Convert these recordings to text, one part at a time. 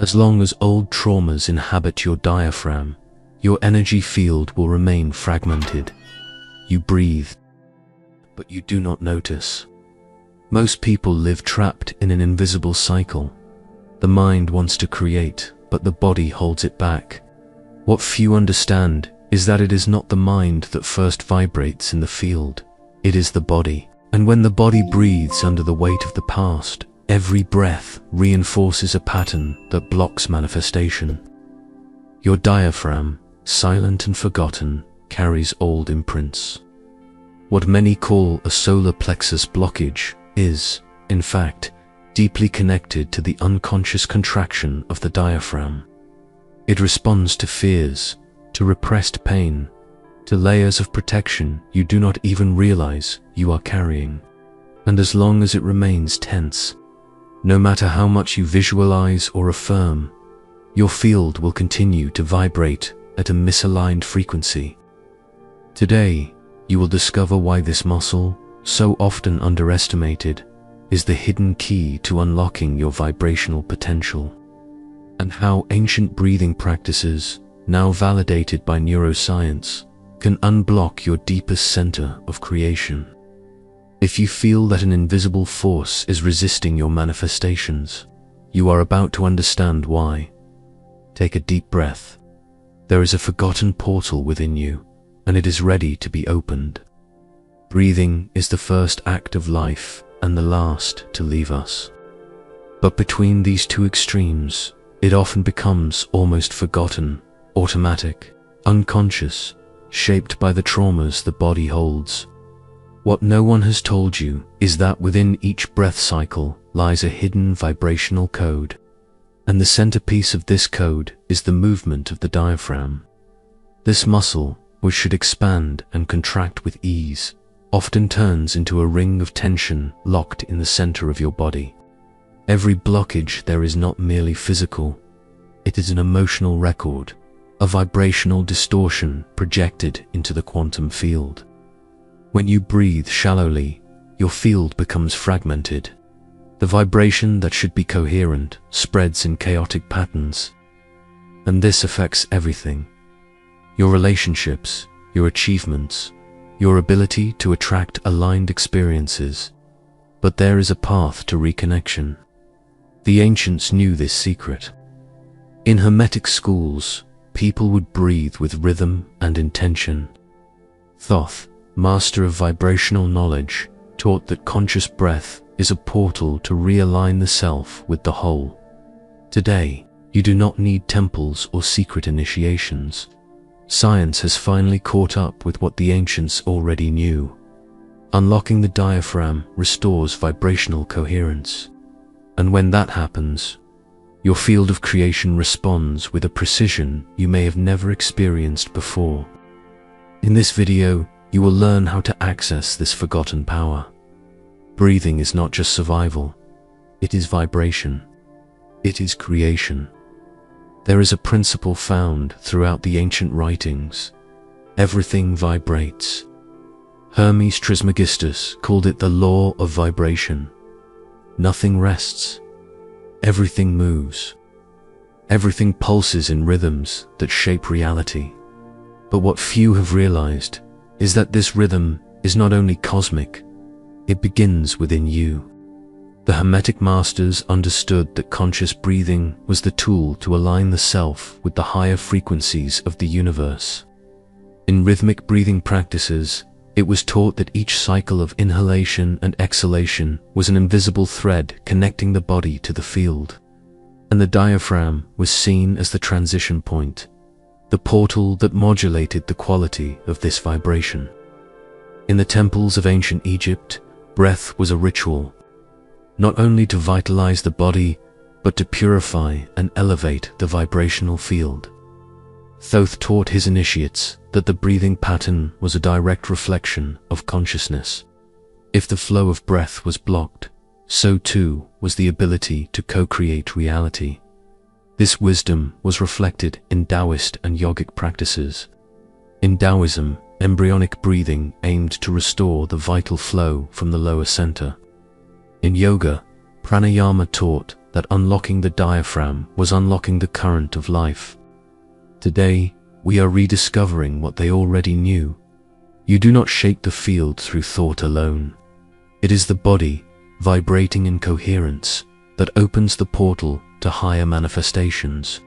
As long as old traumas inhabit your diaphragm, your energy field will remain fragmented. You breathe, but you do not notice. Most people live trapped in an invisible cycle. The mind wants to create, but the body holds it back. What few understand is that it is not the mind that first vibrates in the field. It is the body. And when the body breathes under the weight of the past, every breath reinforces a pattern that blocks manifestation. Your diaphragm, silent and forgotten, carries old imprints. What many call a solar plexus blockage is, in fact, deeply connected to the unconscious contraction of the diaphragm. It responds to fears, to repressed pain, to layers of protection you do not even realize you are carrying. And as long as it remains tense, no matter how much you visualize or affirm, your field will continue to vibrate at a misaligned frequency. Today, you will discover why this muscle, so often underestimated, is the hidden key to unlocking your vibrational potential, and how ancient breathing practices, now validated by neuroscience, can unblock your deepest center of creation. If you feel that an invisible force is resisting your manifestations, you are about to understand why. Take a deep breath. There is a forgotten portal within you, and it is ready to be opened. Breathing is the first act of life and the last to leave us. But between these two extremes, it often becomes almost forgotten, automatic, unconscious, shaped by the traumas the body holds. What no one has told you is that within each breath cycle lies a hidden vibrational code, and the centerpiece of this code is the movement of the diaphragm. This muscle, which should expand and contract with ease, often turns into a ring of tension locked in the center of your body. Every blockage there is not merely physical, it is an emotional record, a vibrational distortion projected into the quantum field. When you breathe shallowly, your field becomes fragmented. The vibration that should be coherent spreads in chaotic patterns. And this affects everything. Your relationships, your achievements, your ability to attract aligned experiences. But there is a path to reconnection. The ancients knew this secret. In Hermetic schools, people would breathe with rhythm and intention. Thoth, master of vibrational knowledge, taught that conscious breath is a portal to realign the self with the whole. Today, you do not need temples or secret initiations. Science has finally caught up with what the ancients already knew. Unlocking the diaphragm restores vibrational coherence. And when that happens, your field of creation responds with a precision you may have never experienced before. In this video, you will learn how to access this forgotten power. Breathing is not just survival, it is vibration. It is creation. There is a principle found throughout the ancient writings. Everything vibrates. Hermes Trismegistus called it the law of vibration. Nothing rests. Everything moves. Everything pulses in rhythms that shape reality. But what few have realized is that this rhythm is not only cosmic, it begins within you. The Hermetic masters understood that conscious breathing was the tool to align the self with the higher frequencies of the universe. In rhythmic breathing practices, it was taught that each cycle of inhalation and exhalation was an invisible thread connecting the body to the field, and the diaphragm was seen as the transition point, the portal that modulated the quality of this vibration. In the temples of ancient Egypt, breath was a ritual, not only to vitalize the body, but to purify and elevate the vibrational field. Thoth taught his initiates that the breathing pattern was a direct reflection of consciousness. If the flow of breath was blocked, so too was the ability to co-create reality. This wisdom was reflected in Taoist and yogic practices. In Taoism, embryonic breathing aimed to restore the vital flow from the lower center. In yoga, Pranayama taught that unlocking the diaphragm was unlocking the current of life. Today, we are rediscovering what they already knew. You do not shape the field through thought alone. It is the body, vibrating in coherence, that opens the portal to higher manifestations.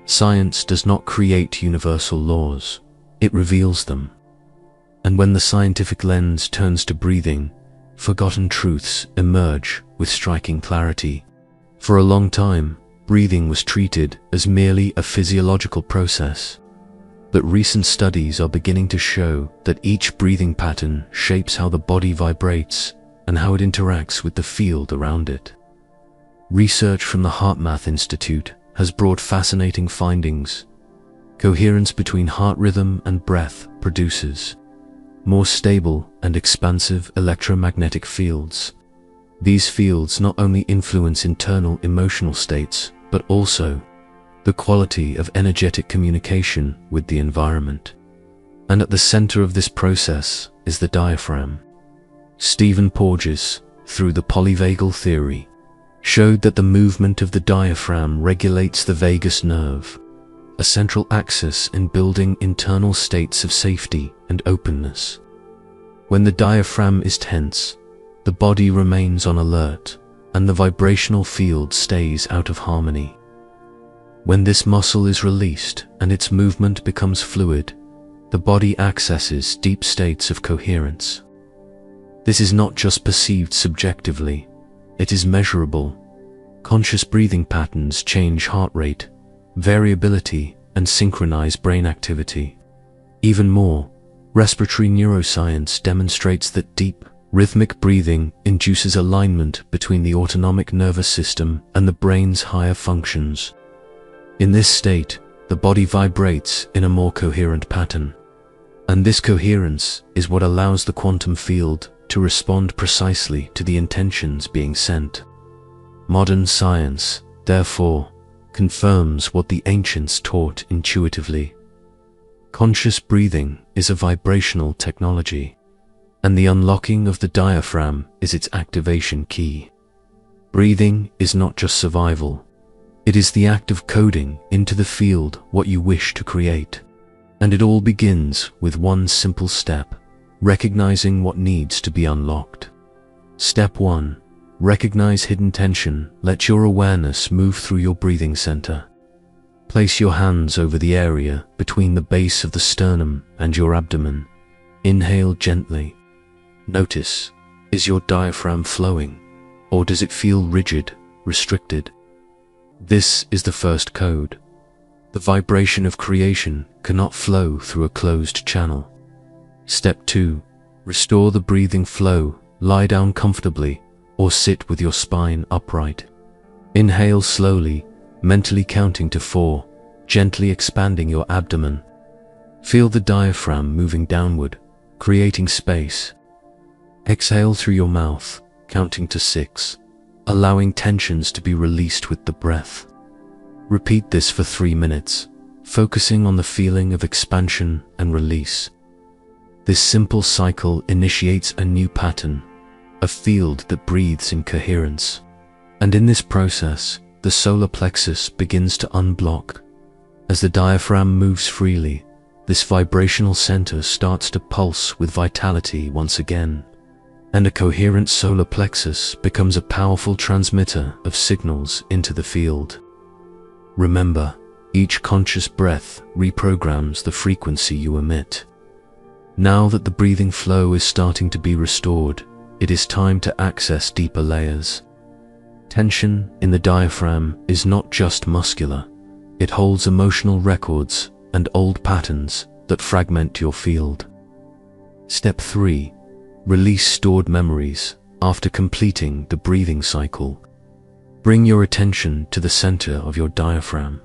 Science does not create universal laws, it reveals them. And when the scientific lens turns to breathing, forgotten truths emerge with striking clarity. For a long time, breathing was treated as merely a physiological process. But recent studies are beginning to show that each breathing pattern shapes how the body vibrates and how it interacts with the field around it. Research from the HeartMath Institute has brought fascinating findings. Coherence between heart rhythm and breath produces more stable and expansive electromagnetic fields. These fields not only influence internal emotional states, but also the quality of energetic communication with the environment. And at the center of this process is the diaphragm. Stephen Porges, through the polyvagal theory, showed that the movement of the diaphragm regulates the vagus nerve, a central axis in building internal states of safety and openness. When the diaphragm is tense, the body remains on alert, and the vibrational field stays out of harmony. When this muscle is released and its movement becomes fluid, the body accesses deep states of coherence. This is not just perceived subjectively, it is measurable. Conscious breathing patterns change heart rate, variability, and synchronize brain activity. Even more, respiratory neuroscience demonstrates that deep, rhythmic breathing induces alignment between the autonomic nervous system and the brain's higher functions. In this state, the body vibrates in a more coherent pattern. And this coherence is what allows the quantum field to respond precisely to the intentions being sent. Modern science, therefore, confirms what the ancients taught intuitively. Conscious breathing is a vibrational technology, and the unlocking of the diaphragm is its activation key. Breathing is not just survival, it is the act of coding into the field what you wish to create. And it all begins with one simple step: recognizing what needs to be unlocked. Step 1. Recognize hidden tension. Let your awareness move through your breathing center. Place your hands over the area between the base of the sternum and your abdomen. Inhale gently. Notice, is your diaphragm flowing, or does it feel rigid, restricted? This is the first code. The vibration of creation cannot flow through a closed channel. Step 2. Restore the breathing flow. Lie down comfortably or sit with your spine upright. Inhale slowly, mentally counting to 4, gently expanding your abdomen. Feel the diaphragm moving downward, creating space. Exhale through your mouth, counting to 6, allowing tensions to be released with the breath. Repeat this for 3 minutes, focusing on the feeling of expansion and release. This simple cycle initiates a new pattern, a field that breathes in coherence. And in this process, the solar plexus begins to unblock. As the diaphragm moves freely, this vibrational center starts to pulse with vitality once again. And a coherent solar plexus becomes a powerful transmitter of signals into the field. Remember, each conscious breath reprograms the frequency you emit. Now that the breathing flow is starting to be restored, it is time to access deeper layers. Tension in the diaphragm is not just muscular, it holds emotional records and old patterns that fragment your field. Step 3. Release stored memories. After completing the breathing cycle, bring your attention to the center of your diaphragm.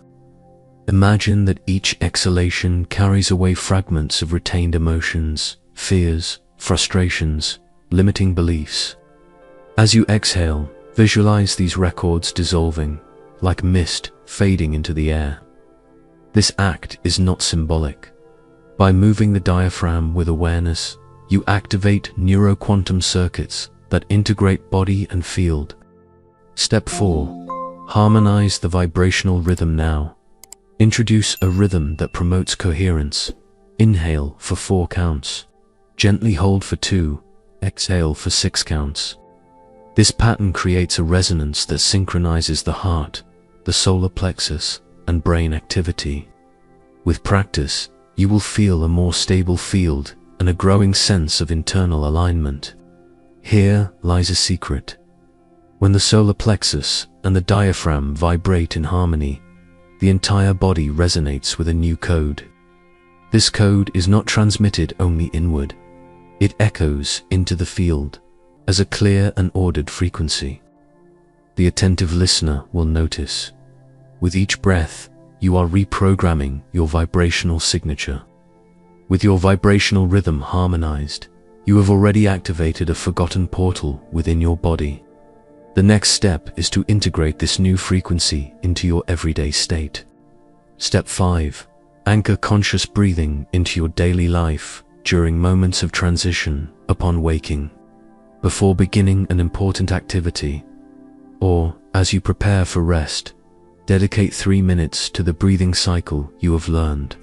Imagine that each exhalation carries away fragments of retained emotions, fears, frustrations, limiting beliefs. As you exhale, visualize these records dissolving, like mist fading into the air. This act is not symbolic. By moving the diaphragm with awareness, you activate neuroquantum circuits that integrate body and field. Step 4. Harmonize the vibrational rhythm now. Introduce a rhythm that promotes coherence. Inhale for 4 counts. Gently hold for 2. Exhale for 6 counts. This pattern creates a resonance that synchronizes the heart, the solar plexus, and brain activity. With practice, you will feel a more stable field and a growing sense of internal alignment. Here lies a secret. When the solar plexus and the diaphragm vibrate in harmony, the entire body resonates with a new code. This code is not transmitted only inward. It echoes into the field as a clear and ordered frequency. The attentive listener will notice. With each breath, you are reprogramming your vibrational signature. With your vibrational rhythm harmonized, you have already activated a forgotten portal within your body. The next step is to integrate this new frequency into your everyday state. Step 5. Anchor conscious breathing into your daily life during moments of transition upon waking, before beginning an important activity, or as you prepare for rest. Dedicate 3 minutes to the breathing cycle you have learned,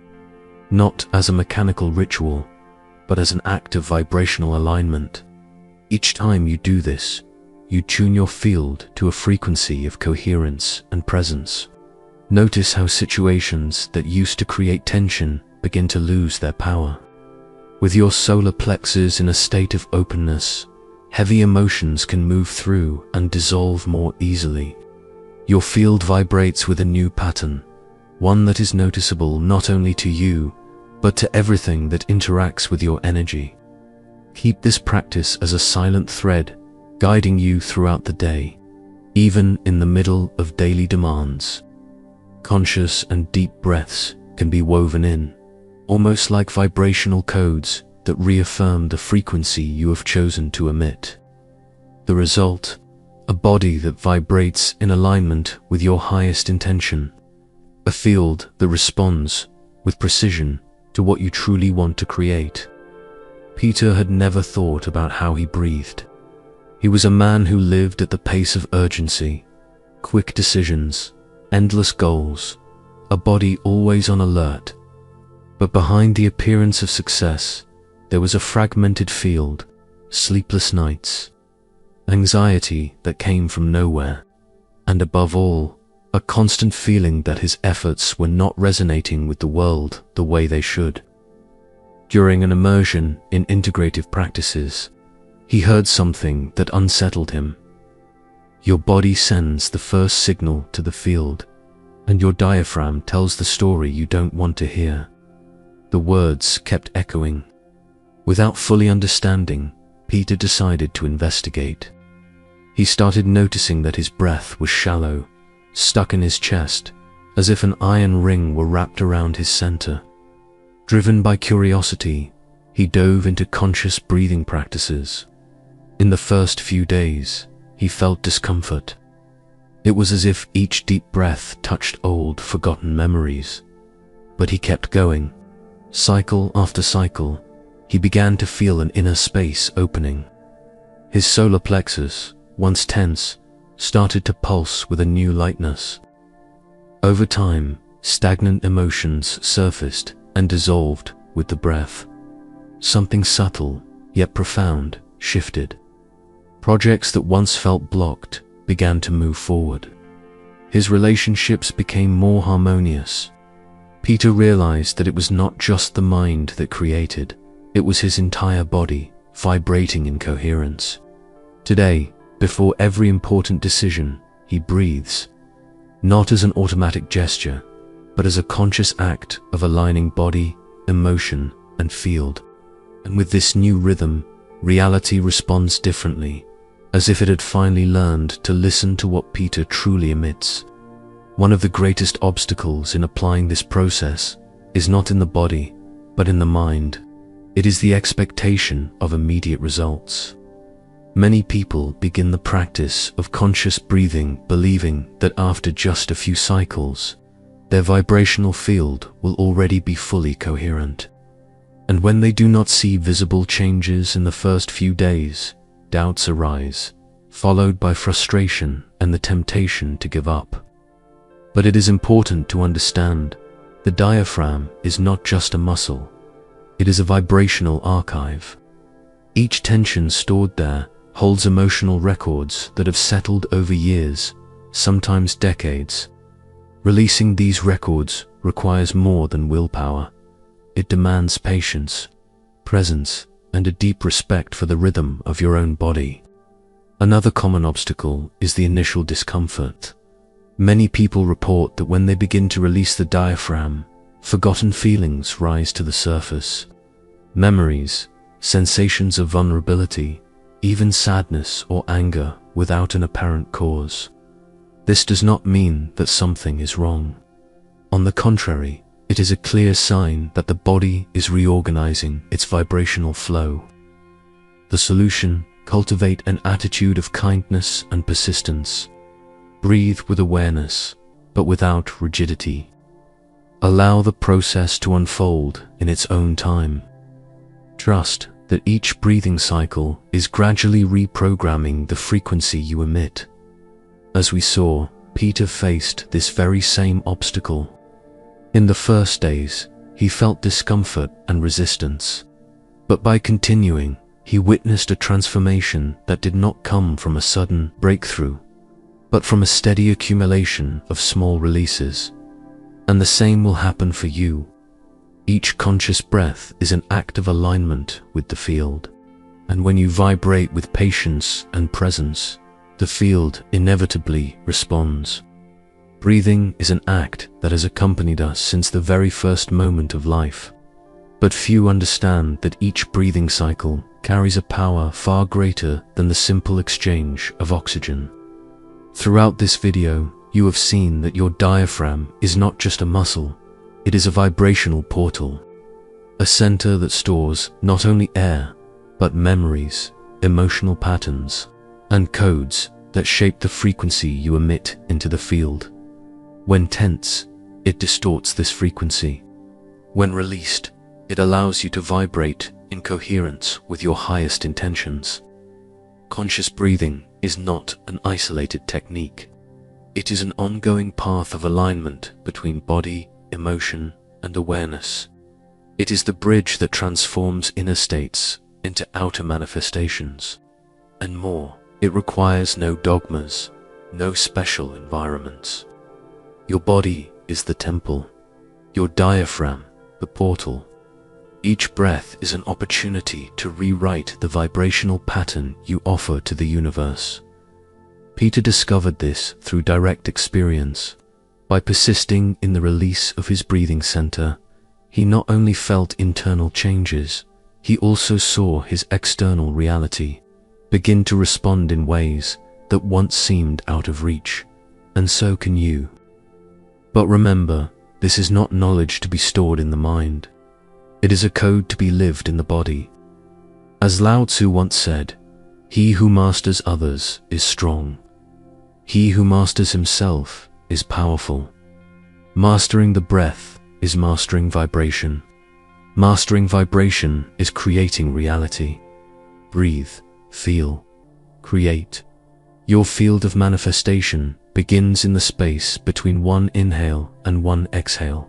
not as a mechanical ritual, but as an act of vibrational alignment. Each time you do this, you tune your field to a frequency of coherence and presence. Notice how situations that used to create tension begin to lose their power. With your solar plexus in a state of openness, heavy emotions can move through and dissolve more easily. Your field vibrates with a new pattern, one that is noticeable not only to you, but to everything that interacts with your energy. Keep this practice as a silent thread, guiding you throughout the day, even in the middle of daily demands. Conscious and deep breaths can be woven in, almost like vibrational codes that reaffirm the frequency you have chosen to emit. The result: a body that vibrates in alignment with your highest intention, a field that responds with precision to what you truly want to create. Peter had never thought about how he breathed. He was a man who lived at the pace of urgency, quick decisions, endless goals, a body always on alert. But behind the appearance of success, there was a fragmented field, sleepless nights, anxiety that came from nowhere, and above all, a constant feeling that his efforts were not resonating with the world the way they should. During an immersion in integrative practices, he heard something that unsettled him. Your body sends the first signal to the field, and your diaphragm tells the story you don't want to hear. The words kept echoing. Without fully understanding, Peter decided to investigate. He started noticing that his breath was shallow, stuck in his chest, as if an iron ring were wrapped around his center. Driven by curiosity, he dove into conscious breathing practices. In the first few days, he felt discomfort. It was as if each deep breath touched old, forgotten memories. But he kept going. Cycle after cycle, he began to feel an inner space opening. His solar plexus, once tense, started to pulse with a new lightness. Over time, stagnant emotions surfaced and dissolved with the breath. Something subtle, yet profound, shifted. Projects that once felt blocked began to move forward. His relationships became more harmonious. Peter realized that it was not just the mind that created, it was his entire body, vibrating in coherence. Today, before every important decision, he breathes, not as an automatic gesture, but as a conscious act of aligning body, emotion, and field. And with this new rhythm, reality responds differently, as if it had finally learned to listen to what Peter truly emits. One of the greatest obstacles in applying this process is not in the body, but in the mind. It is the expectation of immediate results. Many people begin the practice of conscious breathing believing that after just a few cycles, their vibrational field will already be fully coherent. And when they do not see visible changes in the first few days, doubts arise, followed by frustration and the temptation to give up. But it is important to understand the diaphragm is not just a muscle. It is a vibrational archive. Each tension stored there holds emotional records that have settled over years, sometimes decades. Releasing these records requires more than willpower. It demands patience, presence, and a deep respect for the rhythm of your own body. Another common obstacle is the initial discomfort. Many people report that when they begin to release the diaphragm, forgotten feelings rise to the surface. Memories, sensations of vulnerability, even sadness or anger without an apparent cause. This does not mean that something is wrong. On the contrary, it is a clear sign that the body is reorganizing its vibrational flow. The solution: cultivate an attitude of kindness and persistence. Breathe with awareness, but without rigidity. Allow the process to unfold in its own time. Trust that each breathing cycle is gradually reprogramming the frequency you emit. As we saw, Peter faced this very same obstacle. In the first days, he felt discomfort and resistance. But by continuing, he witnessed a transformation that did not come from a sudden breakthrough, but from a steady accumulation of small releases. And the same will happen for you. Each conscious breath is an act of alignment with the field. And when you vibrate with patience and presence, the field inevitably responds. Breathing is an act that has accompanied us since the very first moment of life. But few understand that each breathing cycle carries a power far greater than the simple exchange of oxygen. Throughout this video, you have seen that your diaphragm is not just a muscle, it is a vibrational portal, a center that stores not only air, but memories, emotional patterns, and codes that shape the frequency you emit into the field. When tense, it distorts this frequency. When released, it allows you to vibrate in coherence with your highest intentions. Conscious breathing is not an isolated technique. It is an ongoing path of alignment between body, emotion, and awareness. It is the bridge that transforms inner states into outer manifestations. And more, it requires no dogmas, no special environments. Your body is the temple, your diaphragm the portal. Each breath is an opportunity to rewrite the vibrational pattern you offer to the universe. Peter discovered this through direct experience. By persisting in the release of his breathing center, he not only felt internal changes, he also saw his external reality begin to respond in ways that once seemed out of reach, and so can you. But remember, this is not knowledge to be stored in the mind. It is a code to be lived in the body. As Lao Tzu once said, "He who masters others is strong. He who masters himself is powerful." Mastering the breath is mastering vibration. Mastering vibration is creating reality. Breathe, feel, create. Your field of manifestation begins in the space between one inhale and one exhale.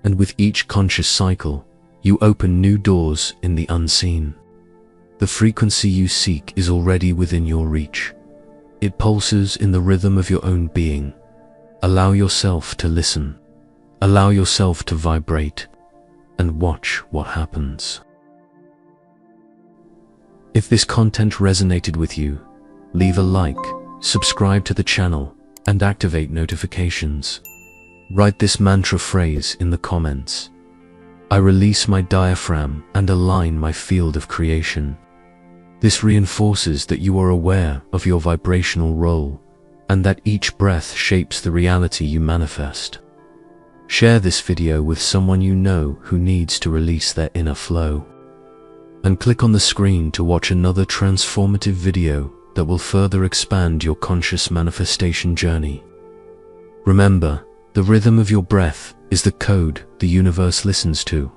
And with each conscious cycle, you open new doors in the unseen. The frequency you seek is already within your reach. It pulses in the rhythm of your own being. Allow yourself to listen. Allow yourself to vibrate, and watch what happens. If this content resonated with you, leave a like, subscribe to the channel, and activate notifications. Write this mantra phrase in the comments. I release my diaphragm and align my field of creation. This reinforces that you are aware of your vibrational role, and that each breath shapes the reality you manifest. Share this video with someone you know who needs to release their inner flow. And click on the screen to watch another transformative video that will further expand your conscious manifestation journey. Remember, the rhythm of your breath is the code the universe listens to.